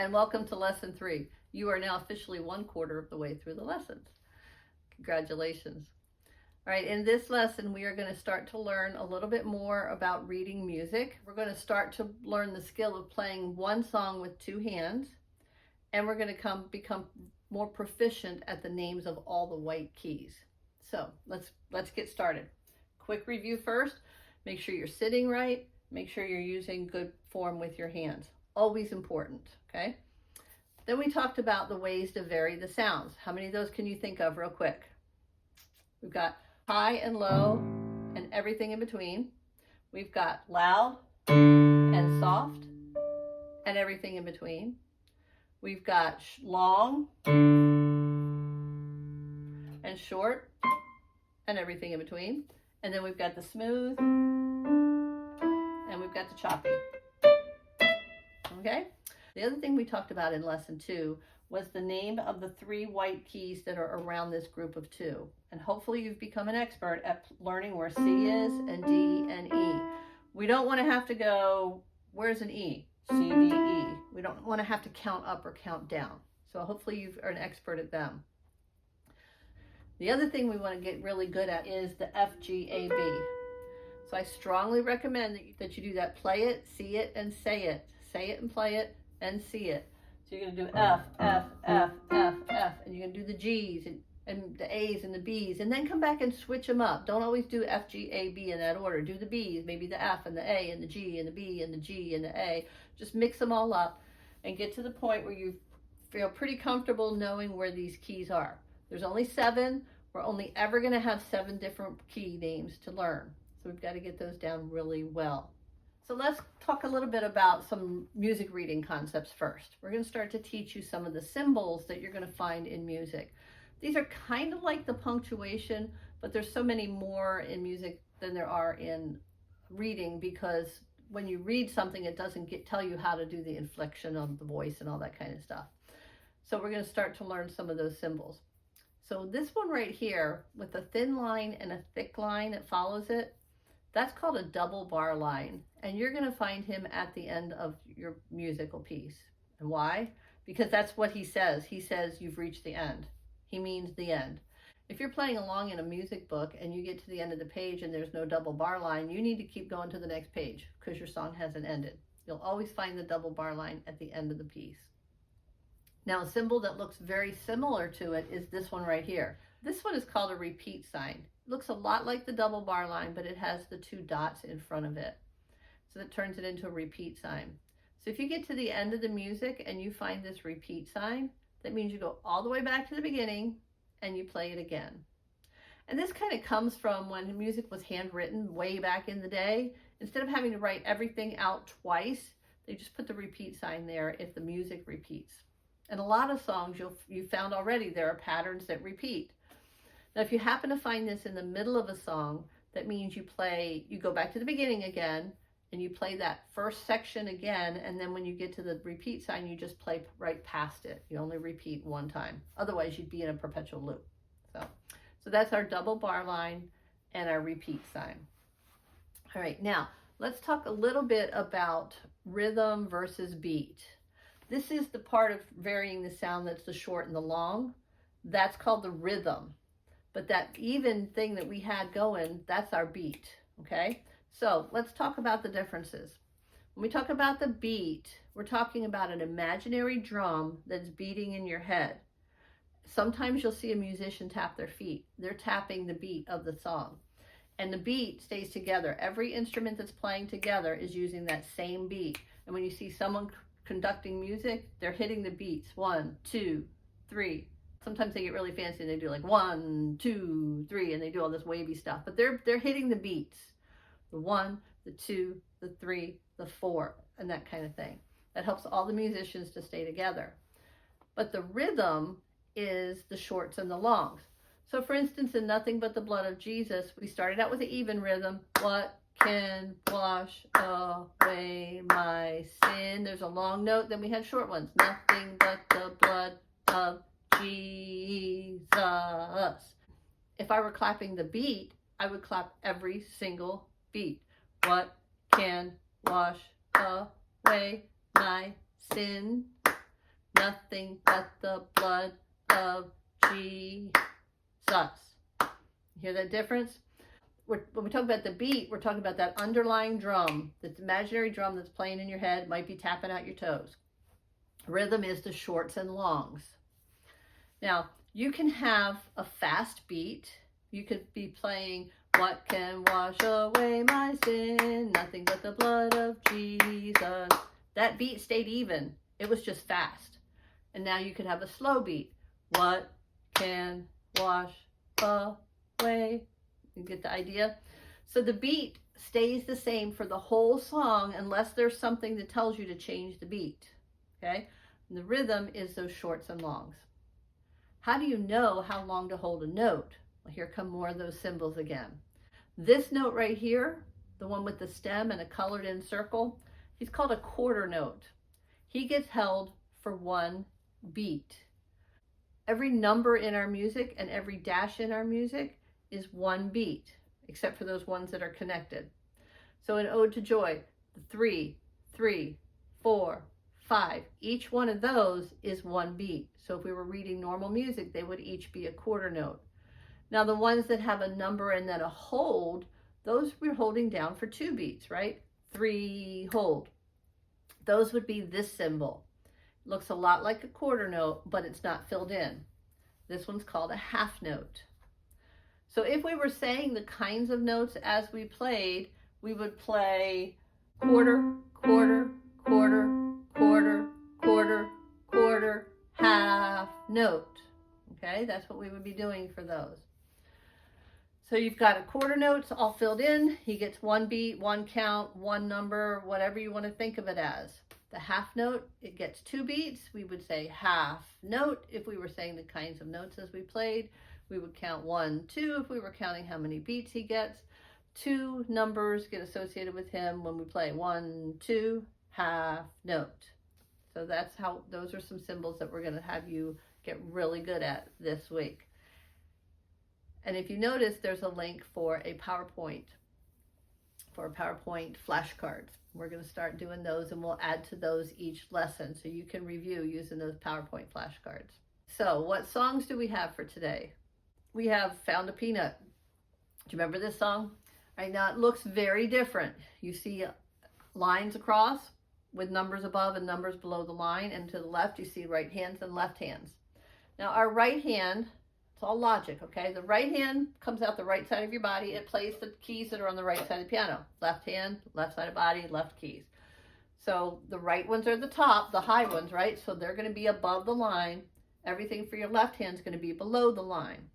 and welcome to lesson 3. You are now officially 1/4 of the way through the lessons. Congratulations. All right, in this lesson, we are going to start to learn a little bit more about reading music. We're going to start to learn the skill of playing one song with 2 hands, and we're going to become more proficient at the names of all the white keys. So let's get started. Quick review first. Make sure you're sitting right. Make sure you're using good form with your hands. Always important, okay? Then we talked about the ways to vary the sounds. How many of those can you think of real quick? We've got high and low and everything in between. We've got loud and soft and everything in between. We've got long and short and everything in between. And then we've got the smooth and we've got the choppy. Okay? The other thing we talked about in lesson 2 was the name of the 3 white keys that are around this group of 2. And hopefully you've become an expert at learning where C is and D and E. We don't want to have to go, where's an E? C, D, E. We don't want to have to count up or count down. So hopefully you are an expert at them. The other thing we want to get really good at is the F, G, A, B. So I strongly recommend that you do that. Play it, see it, and say it. Say it and play it and see it. So you're going to do F, F, F, F, F, and you're going to do the G's and the A's and the B's, and then come back and switch them up. Don't always do F, G, A, B in that order. Do the B's, maybe the F and the A and the G and the B and the G and the A. Just mix them all up and get to the point where you feel pretty comfortable knowing where these keys are. There's only 7. We're only ever going to have 7 different key names to learn. So we've got to get those down really well. So let's talk a little bit about some music reading concepts first. We're going to start to teach you some of the symbols that you're going to find in music. These are kind of like the punctuation, but there's so many more in music than there are in reading, because when you read something, it doesn't tell you how to do the inflection of the voice and all that kind of stuff. So we're going to start to learn some of those symbols. So this one right here with a thin line and a thick line that follows it, that's called a double bar line. And you're going to find him at the end of your musical piece. And why? Because that's what he says. He says you've reached the end. He means the end. If you're playing along in a music book and you get to the end of the page and there's no double bar line, you need to keep going to the next page because your song hasn't ended. You'll always find the double bar line at the end of the piece. Now, a symbol that looks very similar to it is this one right here. This one is called a repeat sign. It looks a lot like the double bar line, but it has the 2 dots in front of it. So that turns it into a repeat sign. So if you get to the end of the music and you find this repeat sign, that means you go all the way back to the beginning and you play it again. And this kind of comes from when music was handwritten way back in the day. Instead of having to write everything out twice, they just put the repeat sign there if the music repeats. And a lot of songs you've found already, there are patterns that repeat. Now, if you happen to find this in the middle of a song, that means you go back to the beginning again, and you play that first section again, and then when you get to the repeat sign, you just play right past it. You only repeat one time. Otherwise, you'd be in a perpetual loop. So that's our double bar line and our repeat sign. All right, now let's talk a little bit about rhythm versus beat. This is the part of varying the sound that's the short and the long. That's called the rhythm. But that even thing that we had going, that's our beat, okay? So let's talk about the differences. When we talk about the beat, we're talking about an imaginary drum that's beating in your head. Sometimes you'll see a musician tap their feet. They're tapping the beat of the song. And the beat stays together. Every instrument that's playing together is using that same beat. And when you see someone conducting music, they're hitting the beats. 1, 2, 3. Sometimes they get really fancy and they do like 1, 2, 3, and they do all this wavy stuff. But they're hitting the beats. The 1, the 2, the 3, the 4, and that kind of thing. That helps all the musicians to stay together. But the rhythm is the shorts and the longs. So for instance, in Nothing But the Blood of Jesus, we started out with an even rhythm. What can wash away my sin? There's a long note, then we had short ones. Nothing but the blood of Jesus. If I were clapping the beat, I would clap every single beat. What can wash away my sin? nothing but the blood of Jesus. You hear that difference? When we talk about the beat, we're talking about that underlying drum, that imaginary drum that's playing in your head, might be tapping out your toes. Rhythm is the shorts and longs. Now, you can have a fast beat. You could be playing, what can wash away my sin? Nothing but the blood of Jesus. That beat stayed even. It was just fast. And now you could have a slow beat. What can wash away? You get the idea? So the beat stays the same for the whole song unless there's something that tells you to change the beat. Okay? And the rhythm is those shorts and longs. How do you know how long to hold a note? Well, here come more of those symbols again. This note right here, the one with the stem and a colored in circle, he's called a quarter note. He gets held for one beat. Every number in our music and every dash in our music is one beat, except for those ones that are connected. So in Ode to Joy, the 3, 3, 4, 5, each one of those is one beat. So if we were reading normal music, they would each be a quarter note. Now the ones that have a number and then a hold, those we're holding down for 2 beats, right? 3, hold. Those would be this symbol. It looks a lot like a quarter note, but it's not filled in. This one's called a half note. So if we were saying the kinds of notes as we played, we would play quarter, quarter, quarter, quarter, quarter, quarter, half note. Okay, that's what we would be doing for those. So you've got a quarter notes all filled in. He gets one beat, one count, one number, whatever you want to think of it as. The half note, it gets 2 beats. We would say half note if we were saying the kinds of notes as we played. We would count 1, 2 if we were counting how many beats he gets. 2 numbers get associated with him when we play 1, 2, half note. So that's how, those are some symbols that we're going to have you get really good at this week. And if you notice, there's a link for PowerPoint flashcards. We're going to start doing those, and we'll add to those each lesson so you can review using those PowerPoint flashcards. So what songs do we have for today? We have Found a Peanut. Do you remember this song? Right now it looks very different. You see lines across with numbers above and numbers below the line, and to the left you see right hands and left hands. Now our right hand, it's all logic, okay? The right hand comes out the right side of your body. It plays the keys that are on the right side of the piano. Left hand, left side of body, left keys. So the right ones are the top, the high ones, right? So they're going to be above the line. Everything for your left hand is going to be below the line.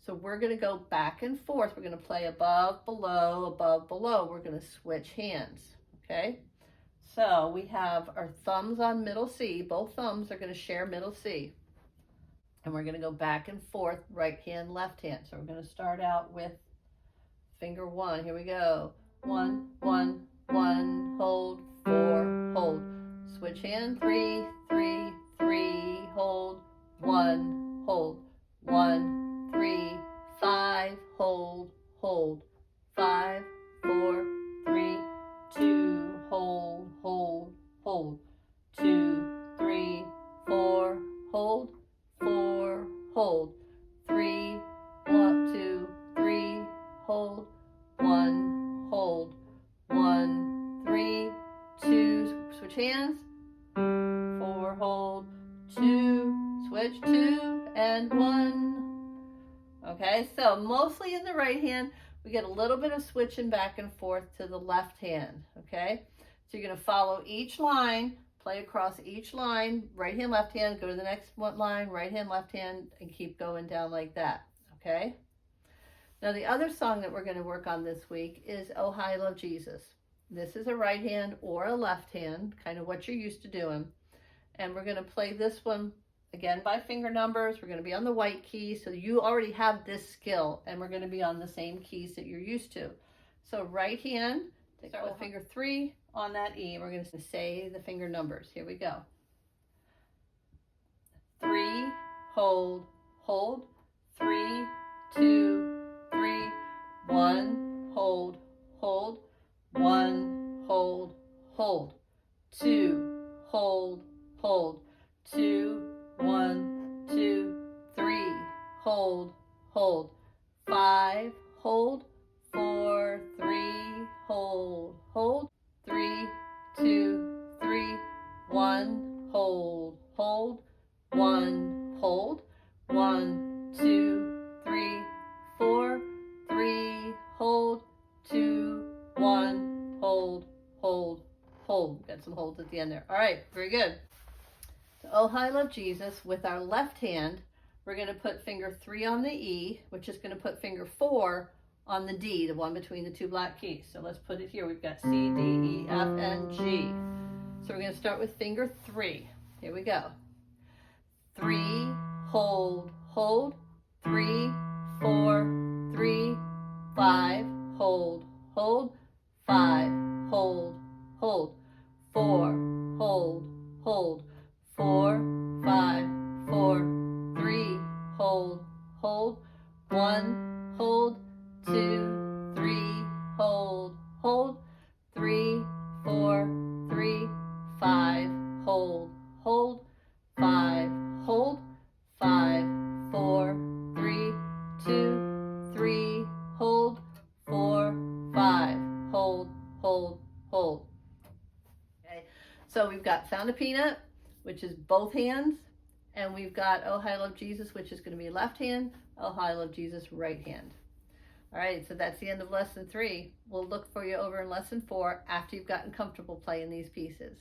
So we're going to go back and forth. We're going to play above, below, above, below. We're going to switch hands, okay? So we have our thumbs on middle C. Both thumbs are going to share middle C. And we're going to go back and forth, right hand, left hand. So we're going to start out with finger 1. Here we go. 1, 1, 1, hold, 4, hold. Switch hand, 3, 3, 3, hold, 1, hold, 1, 3, 5, hold, hold, 5, 4, 3, 2, hold, hold, hold, 2, 3, 4, hold, 4, hold, 3, 1, 2, 3, hold, 1, hold, 1, 3, 2, switch hands, 4, hold, 2, switch, 2, and 1. Okay, so mostly in the right hand, we get a little bit of switching back and forth to the left hand, okay? So you're going to follow each line, play across each line, right hand, left hand, go to the next one line, right hand, left hand, and keep going down like that, okay? Now the other song that we're going to work on this week is Oh How I Love Jesus. This is a right hand or a left hand, kind of what you're used to doing. And we're going to play this one again by finger numbers. We're going to be on the white key, so you already have this skill, and we're going to be on the same keys that you're used to. So right hand, start with finger 3 on that E. We're going to say the finger numbers. Here we go. 3, hold, hold, 3, 2, 3, 1, hold, hold, 1, hold, hold, 2, hold, hold, 2, 1, 2, 3, hold, hold, 5, hold, 4, 3, hold, hold, 3, 2, 3, 1, hold, hold, 1, hold, 1, 2, 3, 4, 3, hold, 2, 1, hold, hold, hold. Got some holds at the end there. All right, very good. So, oh, I love Jesus. With our left hand, we're going to put finger 3 on the E, which is going to put finger 4 on the D, the one between the two black keys. So let's put it here. We've got C, D, E, F, and G. So we're going to start with finger 3. Here we go. 3, hold, hold, 3, 4, 3, 5, hold, hold, 5, hold, hold, 4, hold, hold, 4, 5, 4, 3, hold, hold, 1, hold, 2, 3, hold, hold, 3, 4, 3, 5, hold, hold, 5, hold, 5, 4, 3, 2, 3, hold, 4, 5, hold, hold, hold. Okay, so we've got Found a Peanut, which is both hands, and we've got Oh, I Love Jesus, which is going to be left hand, Oh, I Love Jesus, right hand. All right, so that's the end of lesson 3. We'll look for you over in lesson 4 after you've gotten comfortable playing these pieces.